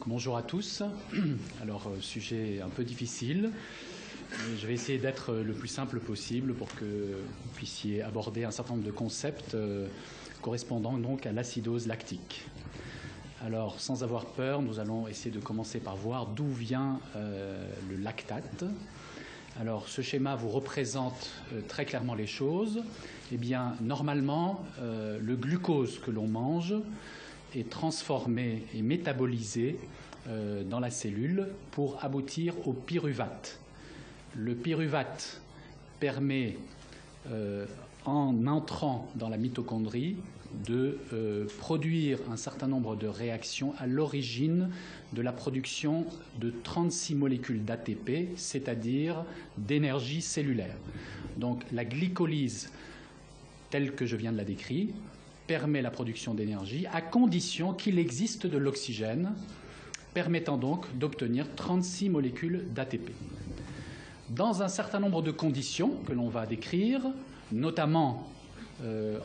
Bonjour à tous. Alors, sujet un peu difficile. Je vais essayer d'être le plus simple possible pour que vous puissiez aborder un certain nombre de concepts correspondant donc à l'acidose lactique. Alors, sans avoir peur, nous allons essayer de commencer par voir d'où vient le lactate. Alors, ce schéma vous représente très clairement les choses. Eh bien, normalement, le glucose que l'on mange est transformé et métabolisé dans la cellule pour aboutir au pyruvate. Le pyruvate permet, en entrant dans la mitochondrie, de produire un certain nombre de réactions à l'origine de la production de 36 molécules d'ATP, c'est-à-dire d'énergie cellulaire. Donc la glycolyse, telle que je viens de la décrire, permet la production d'énergie à condition qu'il existe de l'oxygène, permettant donc d'obtenir 36 molécules d'ATP. Dans un certain nombre de conditions que l'on va décrire, notamment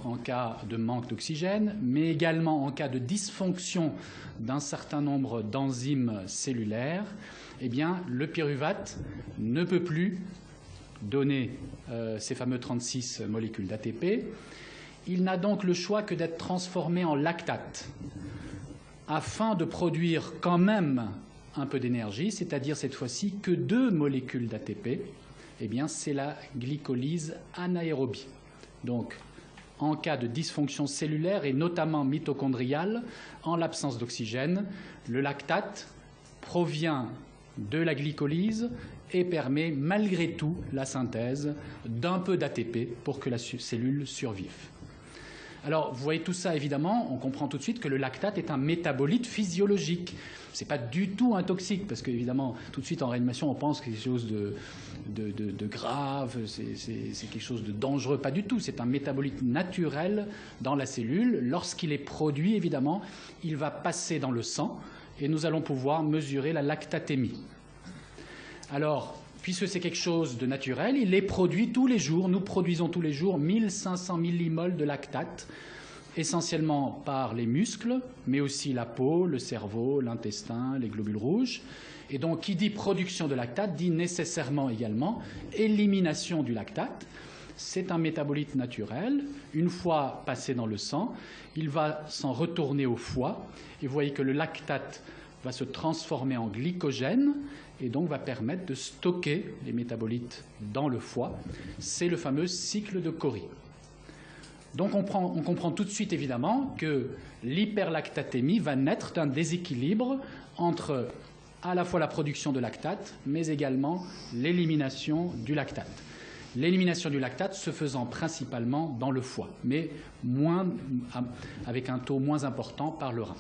en cas de manque d'oxygène, mais également en cas de dysfonction d'un certain nombre d'enzymes cellulaires, eh bien, le pyruvate ne peut plus donner ces fameux 36 molécules d'ATP. Il n'a donc le choix que d'être transformé en lactate afin de produire quand même un peu d'énergie, c'est-à-dire cette fois-ci que 2 molécules d'ATP. Eh bien, c'est la glycolyse anaérobie. Donc, en cas de dysfonction cellulaire et notamment mitochondriale, en l'absence d'oxygène, le lactate provient de la glycolyse et permet malgré tout la synthèse d'un peu d'ATP pour que la cellule survive. Alors, vous voyez tout ça, évidemment, on comprend tout de suite que le lactate est un métabolite physiologique. Ce n'est pas du tout un toxique, parce qu'évidemment, tout de suite en réanimation, on pense que c'est quelque chose de grave, c'est quelque chose de dangereux. Pas du tout, c'est un métabolite naturel dans la cellule. Lorsqu'il est produit, évidemment, il va passer dans le sang et nous allons pouvoir mesurer la lactatémie. Alors, puisque c'est quelque chose de naturel, il est produit tous les jours. Nous produisons tous les jours 1500 millimoles de lactate, essentiellement par les muscles, mais aussi la peau, le cerveau, l'intestin, les globules rouges. Et donc, qui dit production de lactate dit nécessairement également élimination du lactate. C'est un métabolite naturel. Une fois passé dans le sang, il va s'en retourner au foie. Et vous voyez que le lactate va se transformer en glycogène et donc va permettre de stocker les métabolites dans le foie. C'est le fameux cycle de Cori. Donc on comprend tout de suite évidemment que l'hyperlactatémie va naître d'un déséquilibre entre à la fois la production de lactate, mais également l'élimination du lactate. L'élimination du lactate se faisant principalement dans le foie, mais avec un taux moins important par le rein.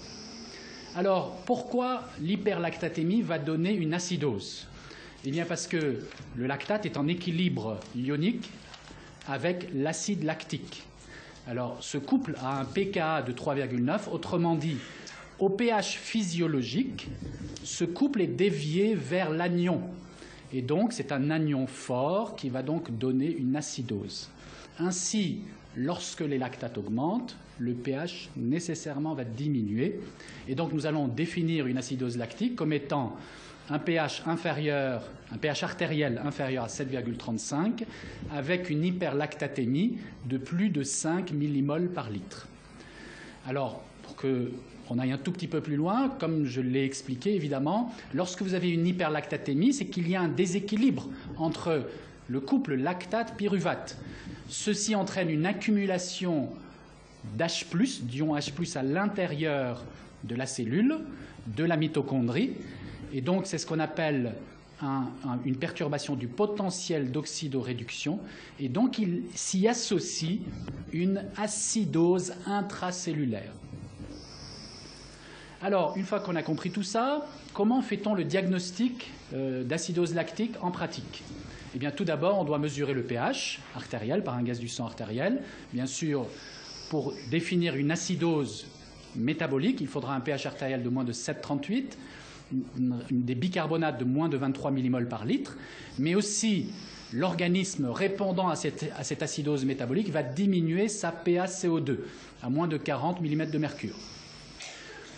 Alors, pourquoi l'hyperlactatémie va donner une acidose? Eh bien, parce que le lactate est en équilibre ionique avec l'acide lactique. Alors, ce couple a un pKa de 3,9, autrement dit, au pH physiologique, ce couple est dévié vers l'anion. Et donc, c'est un anion fort qui va donc donner une acidose. Ainsi, lorsque les lactates augmentent, le pH nécessairement va diminuer. Et donc, nous allons définir une acidose lactique comme étant un pH artériel inférieur à 7,35 avec une hyperlactatémie de plus de 5 millimoles par litre. Alors, pour qu'on aille un tout petit peu plus loin, comme je l'ai expliqué évidemment, lorsque vous avez une hyperlactatémie, c'est qu'il y a un déséquilibre entre le couple lactate-pyruvate. Ceci entraîne une accumulation d'H+, d'ion H+, à l'intérieur de la cellule, de la mitochondrie. Et donc, c'est ce qu'on appelle une perturbation du potentiel d'oxydoréduction. Et donc, il s'y associe une acidose intracellulaire. Alors, une fois qu'on a compris tout ça, comment fait-on le diagnostic d'acidose lactique en pratique? Eh bien, tout d'abord, on doit mesurer le pH artériel par un gaz du sang artériel. Bien sûr, pour définir une acidose métabolique, il faudra un pH artériel de moins de 7,38, des bicarbonates de moins de 23 millimoles par litre, mais aussi l'organisme répondant à cette acidose métabolique va diminuer sa PaCO2 à moins de 40 mm de mercure.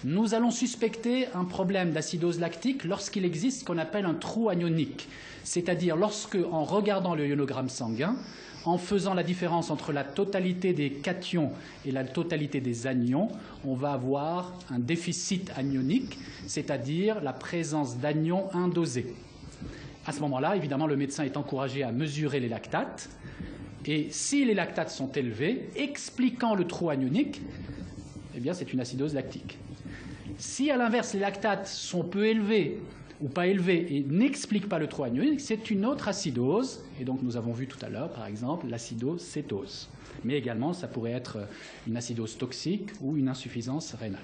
Nous allons suspecter un problème d'acidose lactique lorsqu'il existe ce qu'on appelle un trou anionique, c'est-à-dire lorsque, en regardant le ionogramme sanguin, en faisant la différence entre la totalité des cations et la totalité des anions, on va avoir un déficit anionique, c'est-à-dire la présence d'anions indosés. À ce moment-là, évidemment, le médecin est encouragé à mesurer les lactates, et si les lactates sont élevés, expliquant le trou anionique, eh bien, c'est une acidose lactique. Si, à l'inverse, les lactates sont peu élevés ou pas élevés et n'expliquent pas le trou anionique, c'est une autre acidose. Et donc, nous avons vu tout à l'heure, par exemple, l'acidocétose. Mais également, ça pourrait être une acidose toxique ou une insuffisance rénale.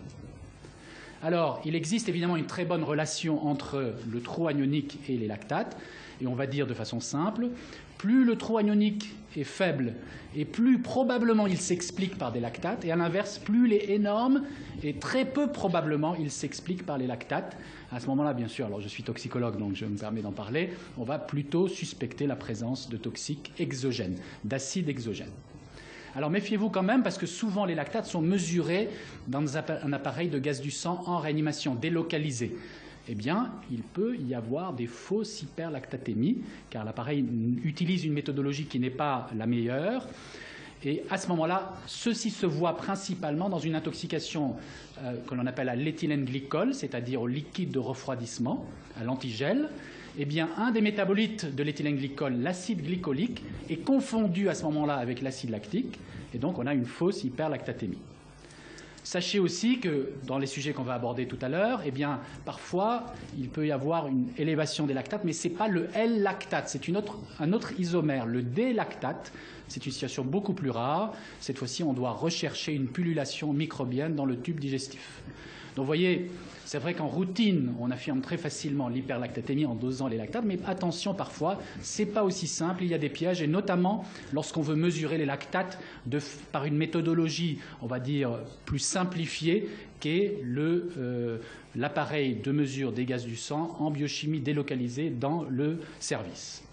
Alors, il existe évidemment une très bonne relation entre le trou anionique et les lactates. Et on va dire de façon simple, plus le trou anionique est faible et plus probablement il s'explique par des lactates, et à l'inverse, plus il est énorme et très peu probablement il s'explique par les lactates. À ce moment-là, bien sûr, alors je suis toxicologue donc je me permets d'en parler, on va plutôt suspecter la présence de toxiques exogènes, d'acides exogènes. Alors méfiez-vous quand même parce que souvent les lactates sont mesurés dans un appareil de gaz du sang en réanimation délocalisé. Eh bien, il peut y avoir des fausses hyperlactatémies, car l'appareil utilise une méthodologie qui n'est pas la meilleure. Et à ce moment-là, ceci se voit principalement dans une intoxication que l'on appelle à l'éthylène glycol, c'est-à-dire au liquide de refroidissement, à l'antigel. Eh bien, un des métabolites de l'éthylène glycol, l'acide glycolique, est confondu à ce moment-là avec l'acide lactique, et donc on a une fausse hyperlactatémie. Sachez aussi que dans les sujets qu'on va aborder tout à l'heure, eh bien, parfois, il peut y avoir une élévation des lactates, mais ce n'est pas le L-lactate, c'est un autre isomère, le D-lactate. C'est une situation beaucoup plus rare. Cette fois-ci, on doit rechercher une pullulation microbienne dans le tube digestif. Donc, vous voyez, c'est vrai qu'en routine, on affirme très facilement l'hyperlactatémie en dosant les lactates, mais attention, parfois, ce n'est pas aussi simple, il y a des pièges, et notamment lorsqu'on veut mesurer les lactates par une méthodologie, on va dire, plus simplifiée, qu'est l'appareil de mesure des gaz du sang en biochimie délocalisée dans le service.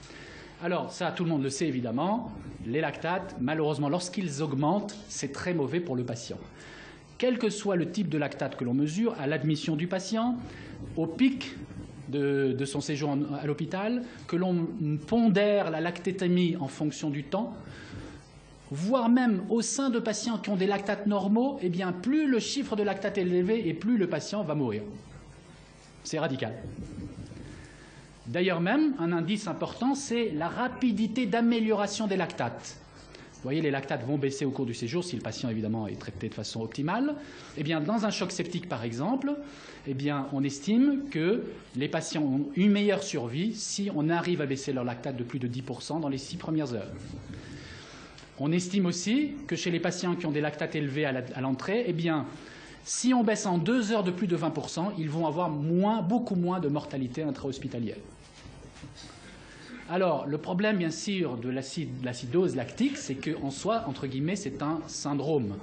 Alors, ça, tout le monde le sait évidemment, les lactates, malheureusement, lorsqu'ils augmentent, c'est très mauvais pour le patient. Quel que soit le type de lactate que l'on mesure, à l'admission du patient, au pic de son séjour à l'hôpital, que l'on pondère la lactatémie en fonction du temps, voire même au sein de patients qui ont des lactates normaux, eh bien, plus le chiffre de lactate est élevé et plus le patient va mourir. C'est radical. D'ailleurs même, un indice important, c'est la rapidité d'amélioration des lactates. Vous voyez, les lactates vont baisser au cours du séjour si le patient, évidemment, est traité de façon optimale. Eh bien, dans un choc septique, par exemple, eh bien, on estime que les patients ont une meilleure survie si on arrive à baisser leur lactate de plus de 10% dans les 6 premières heures. On estime aussi que chez les patients qui ont des lactates élevés à l'entrée, eh bien, si on baisse en 2 heures de plus de 20%, ils vont avoir beaucoup moins de mortalité intra-hospitalière. Alors, le problème, bien sûr, de l'acidose lactique, c'est qu'en soi, entre guillemets, c'est un syndrome.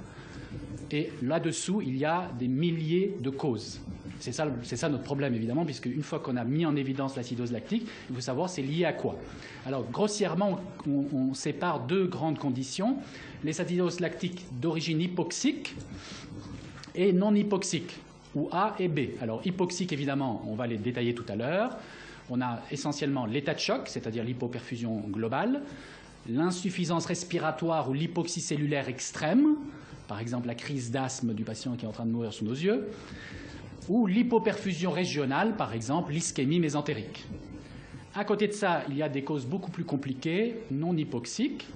Et là-dessous, il y a des milliers de causes. C'est ça notre problème, évidemment, puisque une fois qu'on a mis en évidence l'acidose lactique, il faut savoir c'est lié à quoi. Alors, grossièrement, on sépare 2 grandes conditions. Les acidoses lactiques d'origine hypoxique et non hypoxique, ou A et B. Alors, hypoxique, évidemment, on va les détailler tout à l'heure. On a essentiellement l'état de choc, c'est-à-dire l'hypoperfusion globale, l'insuffisance respiratoire ou l'hypoxie cellulaire extrême, par exemple la crise d'asthme du patient qui est en train de mourir sous nos yeux, ou l'hypoperfusion régionale, par exemple l'ischémie mésentérique. À côté de ça, il y a des causes beaucoup plus compliquées, non hypoxiques,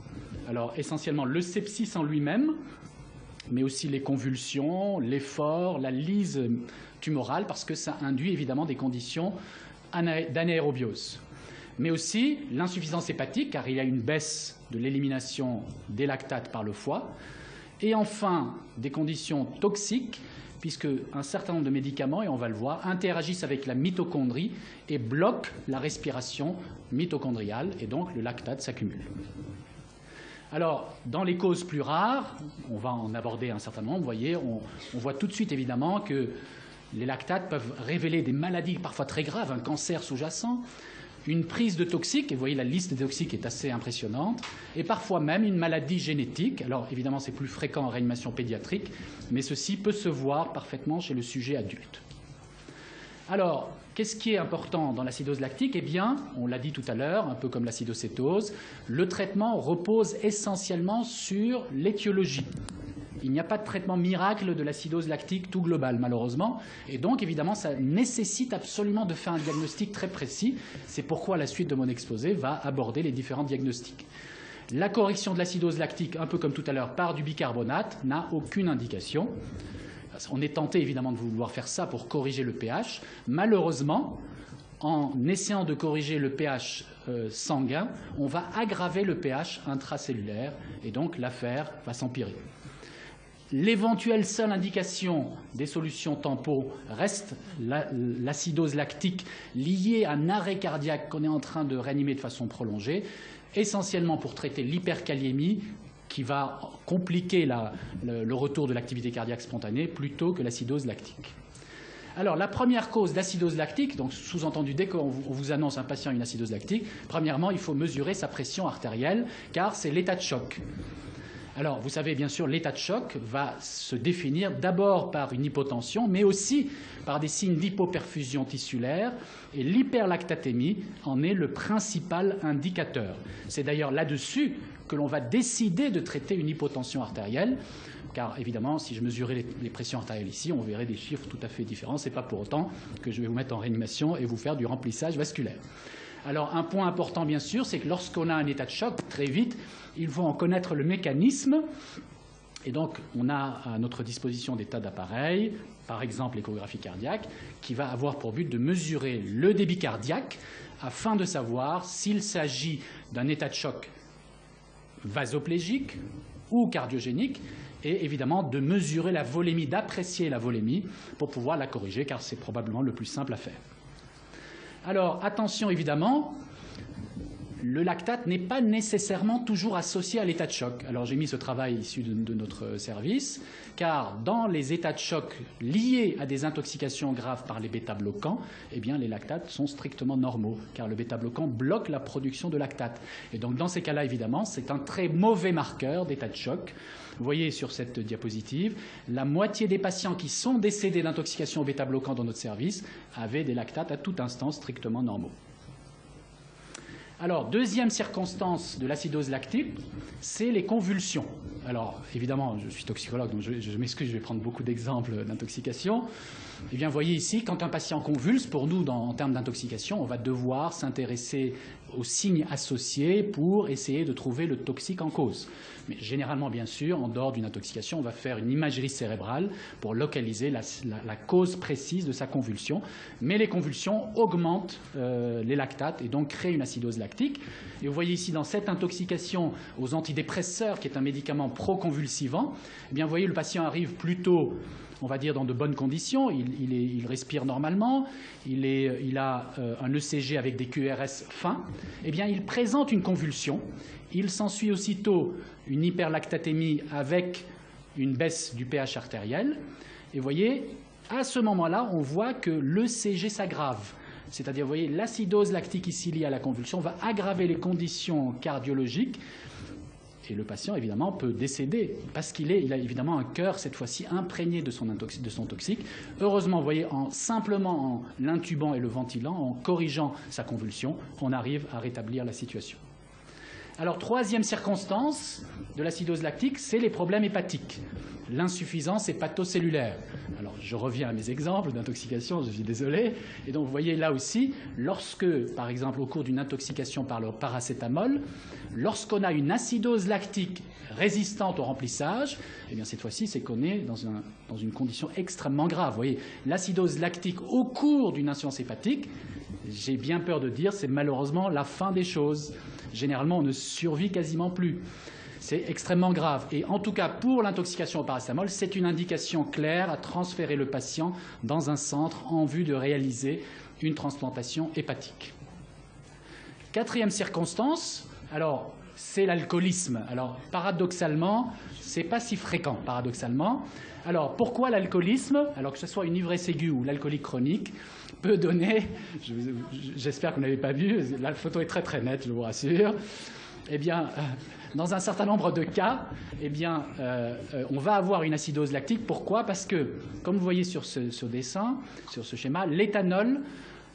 alors essentiellement le sepsis en lui-même, mais aussi les convulsions, l'effort, la lyse tumorale, parce que ça induit évidemment des conditions d'anaérobiose. Mais aussi l'insuffisance hépatique, car il y a une baisse de l'élimination des lactates par le foie. Et enfin, des conditions toxiques, puisque un certain nombre de médicaments, et on va le voir, interagissent avec la mitochondrie et bloquent la respiration mitochondriale, et donc le lactate s'accumule. Alors, dans les causes plus rares, on va en aborder un certain nombre, vous voyez, on voit tout de suite évidemment que les lactates peuvent révéler des maladies parfois très graves, un cancer sous-jacent, une prise de toxiques, et vous voyez la liste des toxiques est assez impressionnante, et parfois même une maladie génétique. Alors évidemment c'est plus fréquent en réanimation pédiatrique, mais ceci peut se voir parfaitement chez le sujet adulte. Alors, qu'est-ce qui est important dans l'acidose lactique? Eh bien, on l'a dit tout à l'heure, un peu comme l'acidocétose, le traitement repose essentiellement sur l'étiologie. Il n'y a pas de traitement miracle de l'acidose lactique tout global, malheureusement. Et donc, évidemment, ça nécessite absolument de faire un diagnostic très précis. C'est pourquoi la suite de mon exposé va aborder les différents diagnostics. La correction de l'acidose lactique, un peu comme tout à l'heure, par du bicarbonate, n'a aucune indication. On est tenté évidemment de vouloir faire ça pour corriger le pH. Malheureusement, en essayant de corriger le pH sanguin, on va aggraver le pH intracellulaire et donc l'affaire va s'empirer. L'éventuelle seule indication des solutions tampons reste l'acidose lactique liée à un arrêt cardiaque qu'on est en train de réanimer de façon prolongée, essentiellement pour traiter l'hyperkaliémie qui va compliquer le retour de l'activité cardiaque spontanée plutôt que l'acidose lactique. Alors, la première cause d'acidose lactique, donc sous-entendu, dès qu'on vous annonce un patient une acidose lactique, premièrement, il faut mesurer sa pression artérielle, car c'est l'état de choc. Alors, vous savez, bien sûr, l'état de choc va se définir d'abord par une hypotension, mais aussi par des signes d'hypoperfusion tissulaire, et l'hyperlactatémie en est le principal indicateur. C'est d'ailleurs là-dessus que l'on va décider de traiter une hypotension artérielle, car évidemment, si je mesurais les pressions artérielles ici, on verrait des chiffres tout à fait différents. Ce n'est pas pour autant que je vais vous mettre en réanimation et vous faire du remplissage vasculaire. Alors, un point important, bien sûr, c'est que lorsqu'on a un état de choc, très vite, il faut en connaître le mécanisme. Et donc, on a à notre disposition des tas d'appareils, par exemple l'échographie cardiaque, qui va avoir pour but de mesurer le débit cardiaque afin de savoir s'il s'agit d'un état de choc vasoplégique ou cardiogénique, et évidemment de mesurer la volémie, d'apprécier la volémie pour pouvoir la corriger, car c'est probablement le plus simple à faire. Alors, attention évidemment, le lactate n'est pas nécessairement toujours associé à l'état de choc. Alors, j'ai mis ce travail issu de notre service, car dans les états de choc liés à des intoxications graves par les bêta-bloquants, eh bien, les lactates sont strictement normaux, car le bêta-bloquant bloque la production de lactate. Et donc, dans ces cas-là, évidemment, c'est un très mauvais marqueur d'état de choc. Vous voyez sur cette diapositive, la moitié des patients qui sont décédés d'intoxication au bêta-bloquant dans notre service avaient des lactates à tout instant strictement normaux. Alors, deuxième circonstance de l'acidose lactique, c'est les convulsions. Alors, évidemment, je suis toxicologue, donc je m'excuse, je vais prendre beaucoup d'exemples d'intoxication. Eh bien, vous voyez ici, quand un patient convulse, pour nous, en termes d'intoxication, on va devoir s'intéresser aux signes associés pour essayer de trouver le toxique en cause. Mais généralement, bien sûr, en dehors d'une intoxication, on va faire une imagerie cérébrale pour localiser la cause précise de sa convulsion. Mais les convulsions augmentent les lactates et donc créent une acidose lactique. Et vous voyez ici, dans cette intoxication aux antidépresseurs, qui est un médicament pro-convulsivant, eh bien, vous voyez, le patient arrive plutôt, on va dire, dans de bonnes conditions. Il respire normalement, il a un ECG avec des QRS fins. Eh bien, il présente une convulsion. Il s'ensuit aussitôt une hyperlactatémie avec une baisse du pH artériel. Et vous voyez, à ce moment-là, on voit que l'ECG s'aggrave. C'est-à-dire, vous voyez, l'acidose lactique ici liée à la convulsion va aggraver les conditions cardiologiques. Et le patient, évidemment, peut décéder parce qu'il a évidemment un cœur, cette fois-ci, imprégné de son toxique. Heureusement, vous voyez, simplement en l'intubant et le ventilant, en corrigeant sa convulsion, on arrive à rétablir la situation. Alors, troisième circonstance de l'acidose lactique, c'est les problèmes hépatiques. L'insuffisance hépatocellulaire. Alors, je reviens à mes exemples d'intoxication, je suis désolé. Et donc, vous voyez là aussi, lorsque, par exemple, au cours d'une intoxication par le paracétamol, lorsqu'on a une acidose lactique résistante au remplissage, eh bien, cette fois-ci, c'est qu'on est dans une condition extrêmement grave. Vous voyez, l'acidose lactique au cours d'une insuffisance hépatique, j'ai bien peur de dire, c'est malheureusement la fin des choses. Généralement, on ne survit quasiment plus. C'est extrêmement grave. Et en tout cas, pour l'intoxication au paracétamol, c'est une indication claire à transférer le patient dans un centre en vue de réaliser une transplantation hépatique. Quatrième circonstance, alors c'est l'alcoolisme. Alors, paradoxalement, c'est pas si fréquent, paradoxalement. Alors, pourquoi l'alcoolisme? Alors que ce soit une ivresse aiguë ou l'alcoolique chronique, peut donner, j'espère que vous n'avez pas vu, la photo est très très nette, je vous rassure, eh bien, dans un certain nombre de cas, eh bien, on va avoir une acidose lactique. Pourquoi? Parce que, comme vous voyez sur ce dessin, sur ce schéma, l'éthanol,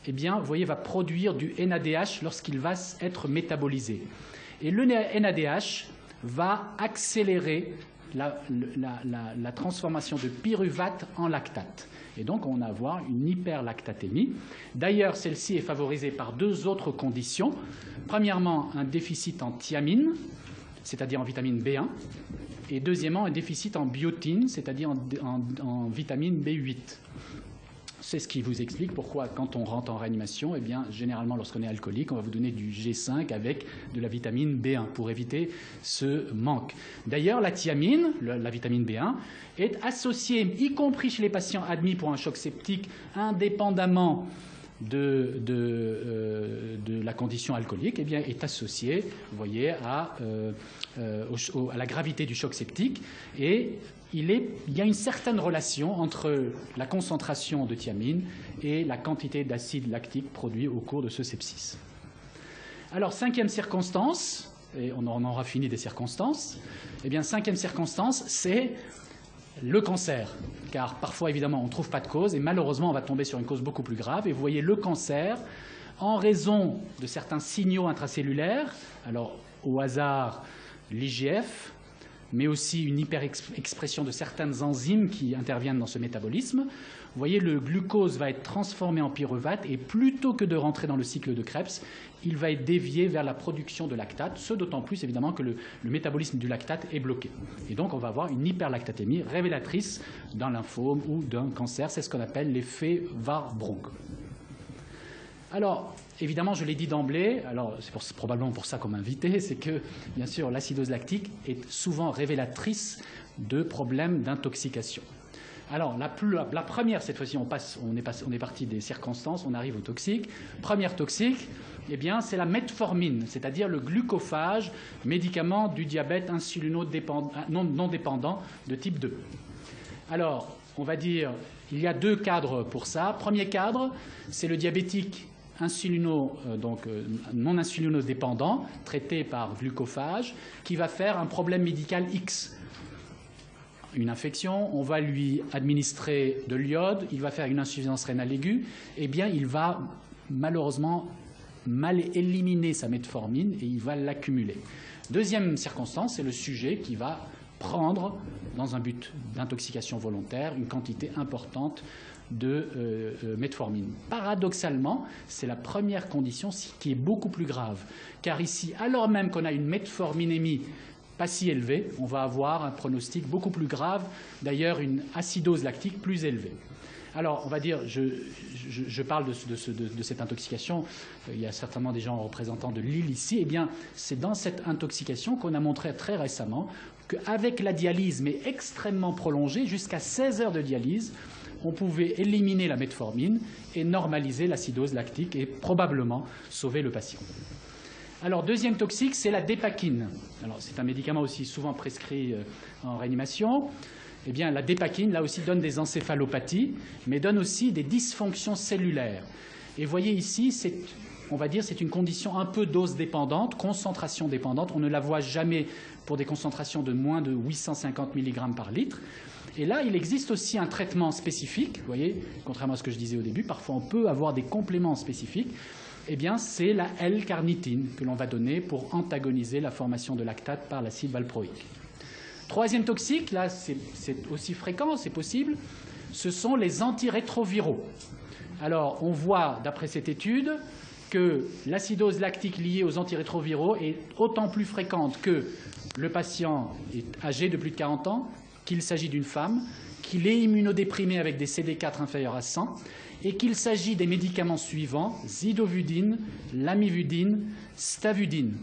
eh bien, vous voyez, va produire du NADH lorsqu'il va être métabolisé. Et le NADH va accélérer la transformation de pyruvate en lactate. Et donc, on va avoir une hyperlactatémie. D'ailleurs, celle-ci est favorisée par deux autres conditions. Premièrement, un déficit en thiamine, c'est-à-dire en vitamine B1. Et deuxièmement, un déficit en biotine, c'est-à-dire en vitamine B8. C'est ce qui vous explique pourquoi, quand on rentre en réanimation, eh bien, généralement, lorsqu'on est alcoolique, on va vous donner du G5 avec de la vitamine B1 pour éviter ce manque. D'ailleurs, la thiamine, la vitamine B1, est associée, y compris chez les patients admis pour un choc septique, indépendamment de la condition alcoolique, eh bien, est associée, vous voyez, à la gravité du choc septique. Et il y a une certaine relation entre la concentration de thiamine et la quantité d'acide lactique produit au cours de ce sepsis. Alors, cinquième circonstance, et on en aura fini des circonstances, eh bien, cinquième circonstance, c'est le cancer. Car parfois, évidemment, on ne trouve pas de cause, et malheureusement, on va tomber sur une cause beaucoup plus grave. Et vous voyez, le cancer, en raison de certains signaux intracellulaires, alors au hasard, l'IGF, mais aussi une hyperexpression de certaines enzymes qui interviennent dans ce métabolisme. Vous voyez, le glucose va être transformé en pyruvate et plutôt que de rentrer dans le cycle de Krebs, il va être dévié vers la production de lactate, ce d'autant plus évidemment que le métabolisme du lactate est bloqué. Et donc on va avoir une hyperlactatémie révélatrice d'un lymphome ou d'un cancer. C'est ce qu'on appelle l'effet Warburg. Alors, évidemment, je l'ai dit d'emblée, alors c'est probablement pour ça qu'on m'a invité, c'est que, bien sûr, l'acidose lactique est souvent révélatrice de problèmes d'intoxication. Alors, la première, cette fois-ci, on est parti des circonstances, on arrive au toxique. Première toxique, eh bien, c'est la metformine, c'est-à-dire le glucophage, médicament du diabète non dépendant de type 2. Alors, on va dire, il y a deux cadres pour ça. Premier cadre, c'est le diabétique non insulinodépendant, traité par glucophage, qui va faire un problème médical X. Une infection, on va lui administrer de l'iode, il va faire une insuffisance rénale aiguë, eh bien, il va malheureusement mal éliminer sa metformine et il va l'accumuler. Deuxième circonstance, c'est le sujet qui va prendre, dans un but d'intoxication volontaire, une quantité importante de metformine. Paradoxalement, c'est la première condition qui est beaucoup plus grave, car ici, alors même qu'on a une metforminémie pas si élevée, on va avoir un pronostic beaucoup plus grave, d'ailleurs une acidose lactique plus élevée. Alors, on va dire, je parle de cette intoxication, il y a certainement des gens représentants de Lille ici, eh bien, c'est dans cette intoxication qu'on a montré très récemment qu'avec la dialyse, mais extrêmement prolongée, jusqu'à 16 heures de dialyse, on pouvait éliminer la metformine et normaliser l'acidose lactique et probablement sauver le patient. Alors, deuxième toxique, c'est la dépakine. Alors, c'est un médicament aussi souvent prescrit en réanimation. Eh bien, la dépakine, là aussi, donne des encéphalopathies, mais donne aussi des dysfonctions cellulaires. Et vous voyez ici, on va dire, c'est une condition un peu dose dépendante, concentration dépendante. On ne la voit jamais pour des concentrations de moins de 850 mg par litre. Et là, il existe aussi un traitement spécifique. Vous voyez, contrairement à ce que je disais au début, parfois on peut avoir des compléments spécifiques. Eh bien, c'est la L-carnitine que l'on va donner pour antagoniser la formation de lactate par l'acide valproïque. Troisième toxique, là, c'est aussi fréquent, c'est possible, ce sont les antirétroviraux. Alors, on voit, d'après cette étude, que l'acidose lactique liée aux antirétroviraux est autant plus fréquente que le patient est âgé de plus de 40 ans, qu'il s'agit d'une femme, qu'il est immunodéprimé avec des CD4 inférieurs à 100, et qu'il s'agit des médicaments suivants, zidovudine, lamivudine, stavudine,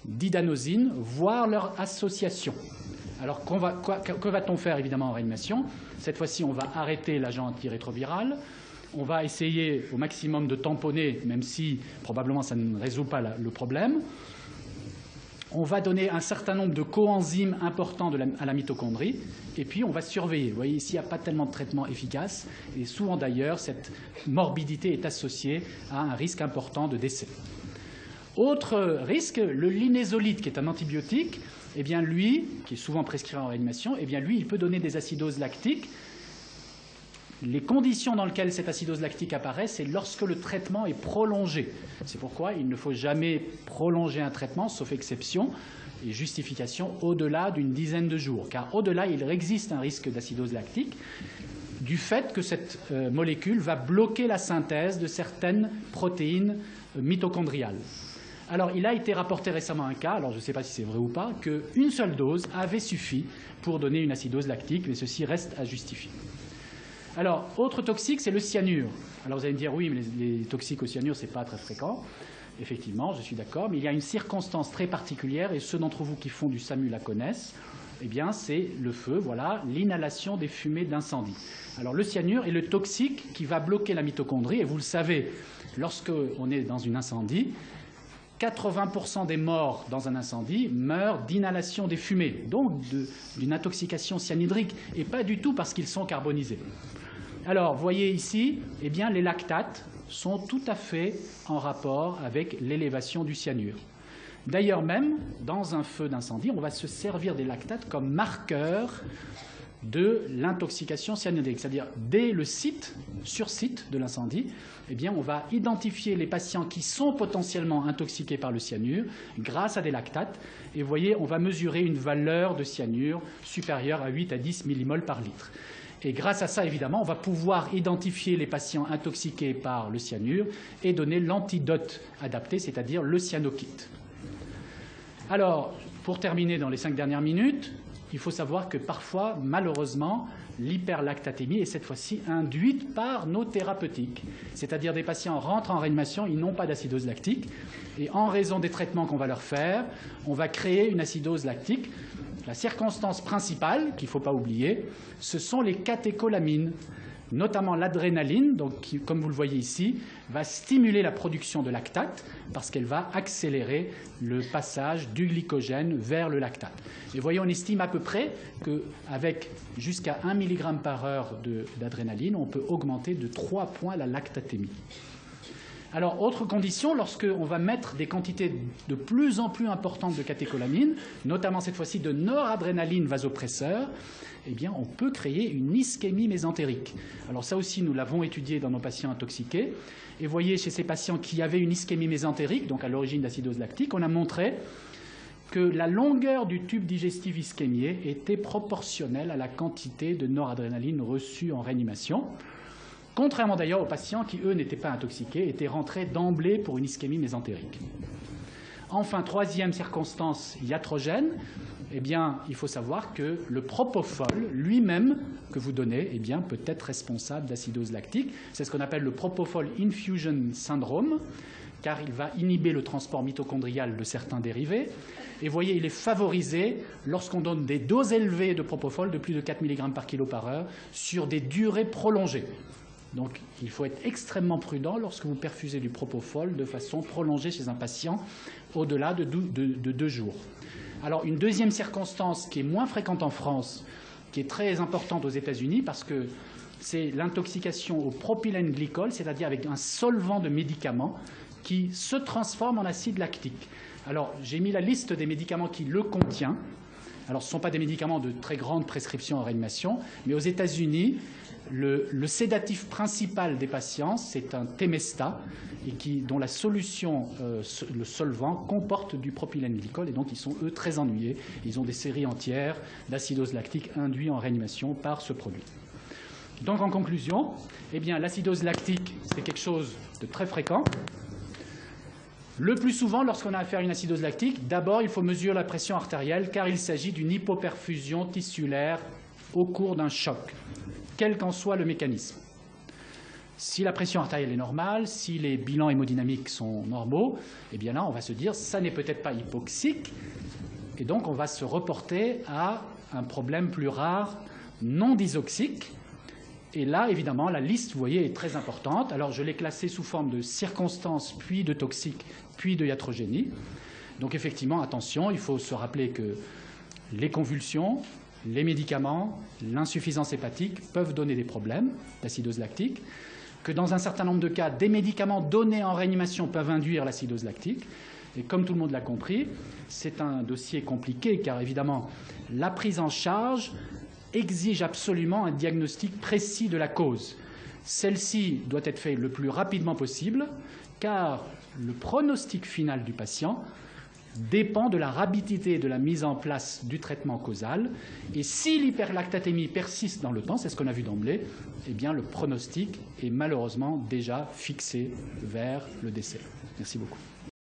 didanosine, voire leur association. Alors, que va-t-on faire, évidemment, en réanimation? Cette fois-ci, on va arrêter l'agent antirétroviral. On va essayer au maximum de tamponner, même si probablement ça ne résout pas le problème. On va donner un certain nombre de coenzymes importants à la mitochondrie, et puis on va surveiller. Vous voyez, ici, il n'y a pas tellement de traitement efficace, et souvent d'ailleurs, cette morbidité est associée à un risque important de décès. Autre risque, le linezolide, qui est un antibiotique, eh bien lui, qui est souvent prescrit en réanimation, eh bien lui, il peut donner des acidoses lactiques. Les conditions dans lesquelles cette acidose lactique apparaît, c'est lorsque le traitement est prolongé. C'est pourquoi il ne faut jamais prolonger un traitement, sauf exception et justification, au-delà d'une dizaine de jours. Car au-delà, il existe un risque d'acidose lactique du fait que cette molécule va bloquer la synthèse de certaines protéines mitochondriales. Alors, il a été rapporté récemment un cas, alors je ne sais pas si c'est vrai ou pas, qu'une seule dose avait suffi pour donner une acidose lactique, mais ceci reste à justifier. Alors, autre toxique, c'est le cyanure. Alors, vous allez me dire, oui, mais les toxiques au cyanure, ce n'est pas très fréquent. Effectivement, je suis d'accord, mais il y a une circonstance très particulière, et ceux d'entre vous qui font du SAMU la connaissent, eh bien, c'est le feu, voilà, l'inhalation des fumées d'incendie. Alors, le cyanure est le toxique qui va bloquer la mitochondrie, et vous le savez, lorsqu'on est dans un incendie, 80% des morts dans un incendie meurent d'inhalation des fumées, donc d'une intoxication cyanhydrique, et pas du tout parce qu'ils sont carbonisés. Alors, vous voyez ici, eh bien, les lactates sont tout à fait en rapport avec l'élévation du cyanure. D'ailleurs même, dans un feu d'incendie, on va se servir des lactates comme marqueur de l'intoxication cyanhydrique. C'est-à-dire, dès le site, sur site de l'incendie, eh bien, on va identifier les patients qui sont potentiellement intoxiqués par le cyanure grâce à des lactates. Et vous voyez, on va mesurer une valeur de cyanure supérieure à 8 à 10 millimoles par litre. Et grâce à ça, évidemment, on va pouvoir identifier les patients intoxiqués par le cyanure et donner l'antidote adapté, c'est-à-dire le cyanokit. Alors, pour terminer dans les 5 dernières minutes, il faut savoir que parfois, malheureusement, l'hyperlactatémie est cette fois-ci induite par nos thérapeutiques. C'est-à-dire des patients rentrent en réanimation, ils n'ont pas d'acidose lactique, et en raison des traitements qu'on va leur faire, on va créer une acidose lactique. La circonstance principale, qu'il ne faut pas oublier, ce sont les catécholamines, notamment l'adrénaline, donc qui, comme vous le voyez ici, va stimuler la production de lactate parce qu'elle va accélérer le passage du glycogène vers le lactate. Et vous voyez, on estime à peu près qu'avec jusqu'à 1 mg par heure d'adrénaline, on peut augmenter de 3 points la lactatémie. Alors, autre condition, lorsqu'on va mettre des quantités de plus en plus importantes de catécholamines, notamment cette fois-ci de noradrénaline vasopresseur, eh bien, on peut créer une ischémie mésentérique. Alors ça aussi, nous l'avons étudié dans nos patients intoxiqués. Et vous voyez, chez ces patients qui avaient une ischémie mésentérique, donc à l'origine d'acidose lactique, on a montré que la longueur du tube digestif ischémié était proportionnelle à la quantité de noradrénaline reçue en réanimation. Contrairement d'ailleurs aux patients qui, eux, n'étaient pas intoxiqués, étaient rentrés d'emblée pour une ischémie mésentérique. Enfin, troisième circonstance iatrogène, eh bien, il faut savoir que le propofol lui-même que vous donnez eh bien, peut être responsable d'acidose lactique. C'est ce qu'on appelle le propofol infusion syndrome, car il va inhiber le transport mitochondrial de certains dérivés. Et vous voyez, il est favorisé lorsqu'on donne des doses élevées de propofol de plus de 4 mg par kilo par heure sur des durées prolongées. Donc, il faut être extrêmement prudent lorsque vous perfusez du propofol de façon prolongée chez un patient au-delà de 2 jours. Alors, une deuxième circonstance qui est moins fréquente en France, qui est très importante aux États-Unis, parce que c'est l'intoxication au propylène glycol, c'est-à-dire avec un solvant de médicaments qui se transforme en acide lactique. Alors, j'ai mis la liste des médicaments qui le contient. Alors, ce ne sont pas des médicaments de très grande prescription en réanimation, mais aux États-Unis, le sédatif principal des patients, c'est un Temesta, et dont la solution, le solvant, comporte du propylène glycol, et donc ils sont, eux, très ennuyés. Ils ont des séries entières d'acidose lactique induite en réanimation par ce produit. Donc, en conclusion, eh bien, l'acidose lactique, c'est quelque chose de très fréquent. Le plus souvent, lorsqu'on a affaire à une acidose lactique, d'abord, il faut mesurer la pression artérielle, car il s'agit d'une hypoperfusion tissulaire au cours d'un choc, quel qu'en soit le mécanisme. Si la pression artérielle est normale, si les bilans hémodynamiques sont normaux, eh bien là, on va se dire, ça n'est peut-être pas hypoxique, et donc on va se reporter à un problème plus rare, non disoxique. Et là, évidemment, la liste, vous voyez, est très importante. Alors, je l'ai classée sous forme de circonstances, puis de toxiques, puis de iatrogénie. Donc effectivement, attention, il faut se rappeler que les convulsions, les médicaments, l'insuffisance hépatique peuvent donner des problèmes d'acidose lactique, que dans un certain nombre de cas, des médicaments donnés en réanimation peuvent induire l'acidose lactique. Et comme tout le monde l'a compris, c'est un dossier compliqué car évidemment, la prise en charge exige absolument un diagnostic précis de la cause. Celle-ci doit être faite le plus rapidement possible car le pronostic final du patient dépend de la rapidité de la mise en place du traitement causal. Et si l'hyperlactatémie persiste dans le temps, c'est ce qu'on a vu d'emblée, eh bien le pronostic est malheureusement déjà fixé vers le décès. Merci beaucoup.